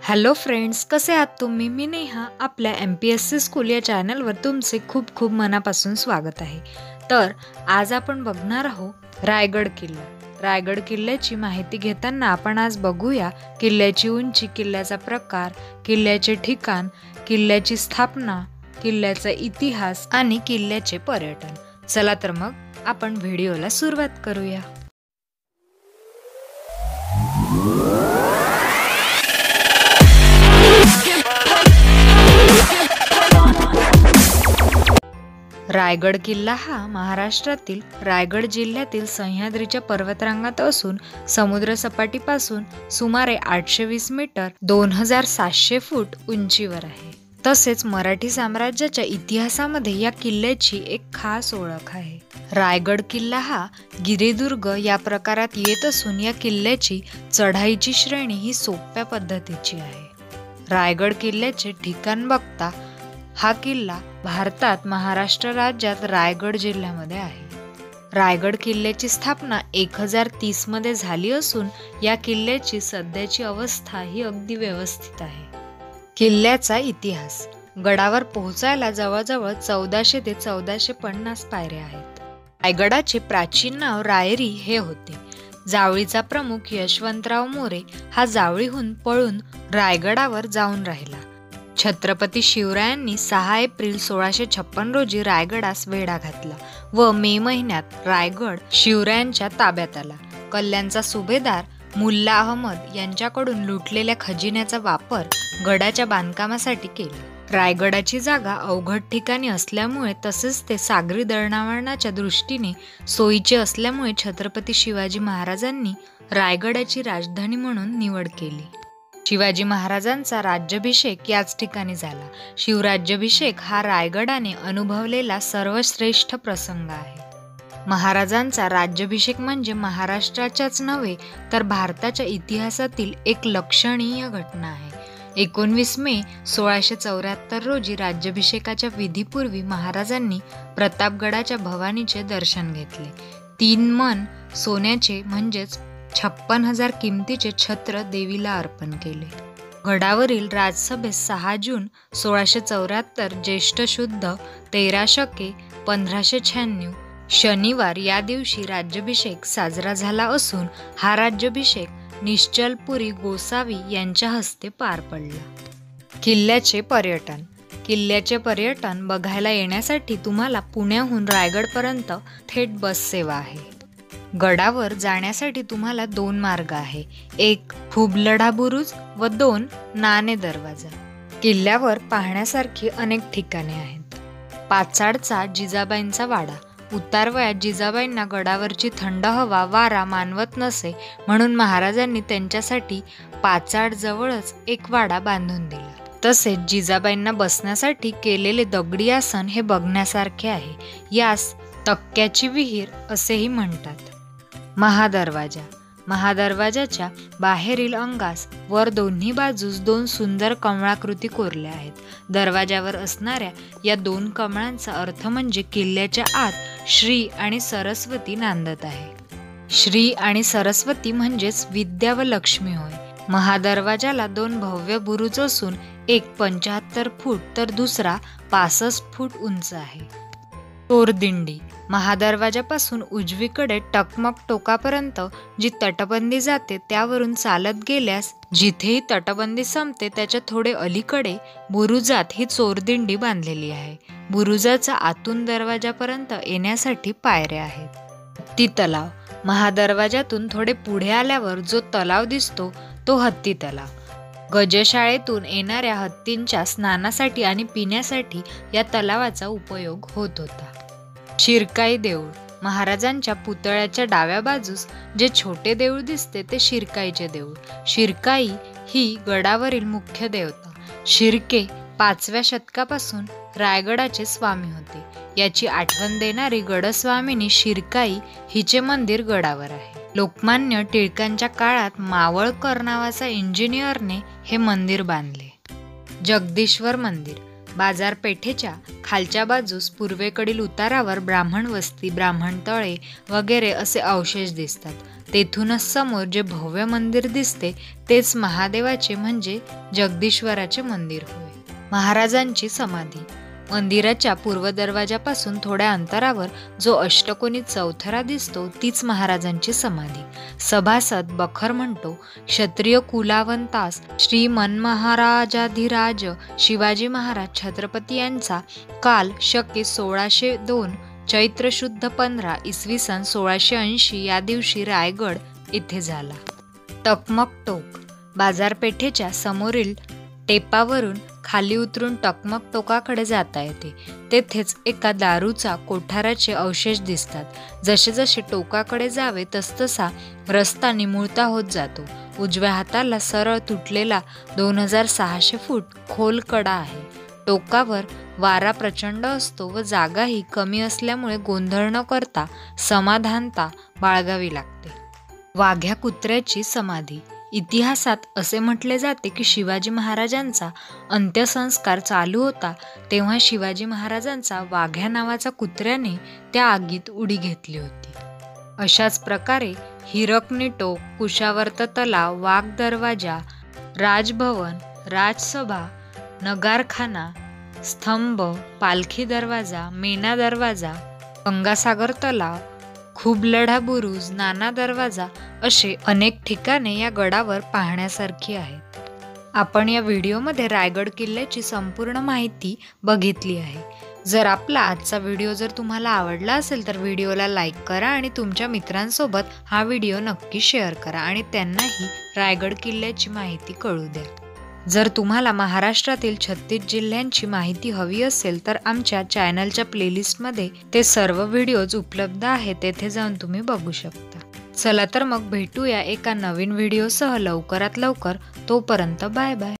Hello friends, कसे आहात तुम्ही? मी नेहा आपल्या MPSC स्कूल या चॅनलवर तुमचे खूप खूप मनापासून स्वागत आहे. तर आज आपण बघणार आहोत रायगड किल्ला. रायगड किल्ल्याची माहिती घेताना आपण आज बघूया किल्ल्याची उंची, किल्ल्याचा प्रकार, किल्ल्याचे ठिकाण, किल्ल्याची स्थापना, किल्ल्याचा इतिहास आणि किल्ल्याचे पर्यटन. चला तर मग आपण व्हिडिओला सुरुवात करूया. रायगड किल्ला हा महाराष्ट्रातील रायगड जिल्ह्यातील सह्याद्रीच्या पर्वतरांगात असून समुद्र सपाटीपासून सुमारे 820 मीटर 2700 फूट उंचीवर आहे. तसेच मराठी साम्राज्याच्या इतिहासामध्ये या किल्ल्याची एक खास ओळख आहे. रायगड किल्ला हा गिरिदुर्ग या प्रकारात येत असून या किल्ल्याची चढाईची श्रेणी ही सोप्या पद्धतीची आहे. रायगड किल्ल्याचे ठिकाण बघता हा किल्ला भारतात महाराष्ट्र राज्यात रायगड जिल्ह्यामध्ये आहे. रायगड किल्ल्याची स्थापना 1030 मध्ये झाली असून या किल्ल्याची सध्याची अवस्था ही अगदी व्यवस्थित आहे. किल्ल्याचा इतिहास. गडावर पोहोचायला जवळजवळ 1400 ते 1450 पायऱ्या आहेत. रायगडाचे प्राचीन नाव रायरी हे होते. जावळीचा प्रमुख यशवंतराव मोरे हा जावळीहून पळून रायगडावर जाऊन राहिला. छत्रपती शिवरायांनी 6 एप्रिल 1656 रोजी रायगडास वेढा घातला व मे महिन्यात रायगड शिवरायांच्या ताब्यात आला. कल्याणचा सुभेदार मुल्ला अहमद यांच्याकडून लुटलेल्या खजिन्याचा वापर गडाच्या बांधकामासाठी केला. रायगडाची जागा अवघड ठिकाणी असल्यामुळे तसेच ते सागरी दळणवळणाच्या दृष्टीने सोयीचे असल्यामुळे छत्रपती शिवाजी महाराजांनी रायगडाची राजधानी म्हणून निवड केली. शिवाजी महाराजांचा राज्याभिषेक याच ठिकाणी झाला. शिवराज्याभिषेक हा रायगडाने अनुभवलेला सर्वश्रेष्ठ प्रसंग आहे. महाराजांचा राज्याभिषेक म्हणजे महाराष्ट्राच्याच नव्हे तर भारताच्या इतिहासातील एक लक्षणीय घटना आहे. 19 मे 1674 रोजी राज्याभिषेकाच्या विधीपूर्वी महाराजांनी प्रतापगडाच्या भवानीचे दर्शन घेतले. 3 मन सोन्याचे म्हणजेच 56,000 किमतीचे छत्र देवीला अर्पण केले. गडावरील राजसभेत 6 जून 1674 ज्येष्ठ शुद्ध 13 शके 1596 शनिवार या दिवशी राज्याभिषेक साजरा झाला असून हा राज्याभिषेक निश्चलपुरी गोसावी यांच्या हस्ते पार पडला. किल्ल्याचे पर्यटन. किल्ल्याचे पर्यटन बघायला येण्यासाठी तुम्हाला पुण्याहून रायगडपर्यंत थेट बस सेवा आहे. गडावर जाण्यासाठी तुम्हाला 2 मार्ग आहे, एक खुबलढा बुरुज व 2 नाणे दरवाजा. किल्ल्यावर पाहण्यासारखी अनेक ठिकाणे आहेत. पाचाडचा जिजाबाईंचा वाडा. उतारवयात जिजाबाईंना गडावरची थंड हवा वारा मानवत नसे म्हणून महाराजांनी त्यांच्यासाठी पाचाड जवळच एक वाडा बांधून दिला. तसेच जिजाबाईंना बसण्यासाठी केलेले दगडी आसन हे बघण्यासारखे आहे. यास तक्क्याची विहीर असेही म्हणतात. महादरवाजा. महादरवाजाच्या बाहेरील अंगास वर दोन्ही बाजूस 2 सुंदर कमळाकृती कोरल्या आहेत. दरवाजावर असणाऱ्या या 2 कमळांचा अर्थ म्हणजे किल्ल्याच्या आत श्री आणि सरस्वती नांदत आहे. श्री आणि सरस्वती म्हणजेच विद्या व लक्ष्मी होय. महादरवाजाला 2 भव्य बुरुज असून एक 75 फूट तर दुसरा 65 फूट उंच आहे. चोरदिंडी. महादरवाजापासून उजवीकडे टकमक टोकापर्यंत जी तटबंदी जाते त्यावरून चालत गेल्यास जिथेही तटबंदी संपते त्याच्या थोडे अलीकडे बुरुजात ही चोरदिंडी बांधलेली आहे. बुरुजाचा आतून दरवाजापर्यंत येण्यासाठी पायऱ्या आहेत. हत्ती तलाव. महादरवाजातून थोडे पुढे आल्यावर जो तलाव दिसतो तो हत्ती तलाव. गजशाळेतून येणाऱ्या हत्तींच्या स्नानासाठी आणि पिण्यासाठी या तलावाचा उपयोग होत होता. शिरकाई देऊळ. महाराजांच्या पुतळ्याच्या डाव्या बाजूस जे छोटे देऊळ दिसते ते शिरकाईचे देऊळ. शिरकाई ही गडावरील मुख्य देवता. शिर्के 5व्या शतकापासून रायगडाचे स्वामी होते. याची आठवण देणारी गडस्वामिनी शिरकाई हिचे मंदिर गडावर आहे. लोकमान्य टिळकांच्या काळात मावळकर नावाचा इंजिनियरने हे मंदिर बांधले. जगदीश्वर मंदिर. बाजारपेठेच्या खालच्या बाजूस पूर्वेकडील उतारावर ब्राह्मण वस्ती, ब्राह्मण तळे वगैरे असे अवशेष दिसतात. तेथूनच समोर जे भव्य मंदिर दिसते तेच महादेवाचे म्हणजे जगदीश्वराचे मंदिर होय. महाराजांची समाधी. मंदिराच्या पूर्व दरवाजापासून थोड्या अंतरावर जो अष्टकोनी चौथरा दिसतो तीच महाराजांची समाधी. सभासद बखर म्हणतो, क्षत्रिय कुलावंतास श्री मनमहाराजाधिराज शिवाजी महाराज छत्रपती यांचा काल शके 1602 चैत्र शुद्ध 15 इसवी सन 1680 या दिवशी रायगड येथे झाला. टकमक टोक. बाजारपेठेच्या समोरील टेपावरून खाली उतरून टकमक टोकाकडे जाता येते. तेथेच एका दारूचा कोठाराचे अवशेष दिसतात. जसे जसे टोकाकडे जावे तसतसा रस्ता निमुळता होत जातो. उजव्या हाताला सरळ तुटलेला 2600 फूट खोल कडा आहे. टोकावर वारा प्रचंड असतो व जागाही कमी असल्यामुळे गोंधळ न करता समाधानता बाळगावी लागते. वाघ्या कुत्र्याची समाधी. इतिहासात असे म्हटले जाते की शिवाजी महाराजांचा अंत्यसंस्कार चालू होता तेव्हा शिवाजी महाराजांचा वाघ्या नावाचा कुत्र्याने त्या आगीत उडी घेतली होती. अशाच प्रकारे हिरकणी टोक, कुशावर्त तलाव, वाघ दरवाजा, राजभवन, राजसभा, नगारखाना, स्तंभ, पालखी दरवाजा, मेना दरवाजा, गंगासागर तलाव, खुबलढा बुरुज, नाना दरवाजा असे अनेक ठिकाणे या गडावर पाहण्यासारखी आहेत. आपण या व्हिडिओमध्ये रायगड किल्ल्याची संपूर्ण माहिती बघितली आहे. जर आपला आजचा व्हिडिओ जर तुम्हाला आवडला असेल तर व्हिडिओला लाईक करा आणि तुमच्या मित्रांसोबत हा व्हिडिओ नक्की शेअर करा आणि त्यांनाही रायगड किल्ल्याची माहिती कळू द्या. जर तुम्हाला महाराष्ट्रातील 36 जिल्ह्यांची माहिती हवी असेल तर आमच्या चॅनलच्या प्लेलिस्टमध्ये ते सर्व व्हिडिओज उपलब्ध आहेत, तेथे जाऊन तुम्ही बघू शकता. चला तर मग भेटूया एका नवीन व्हिडिओसह लवकरात लवकर. तोपर्यंत बाय बाय.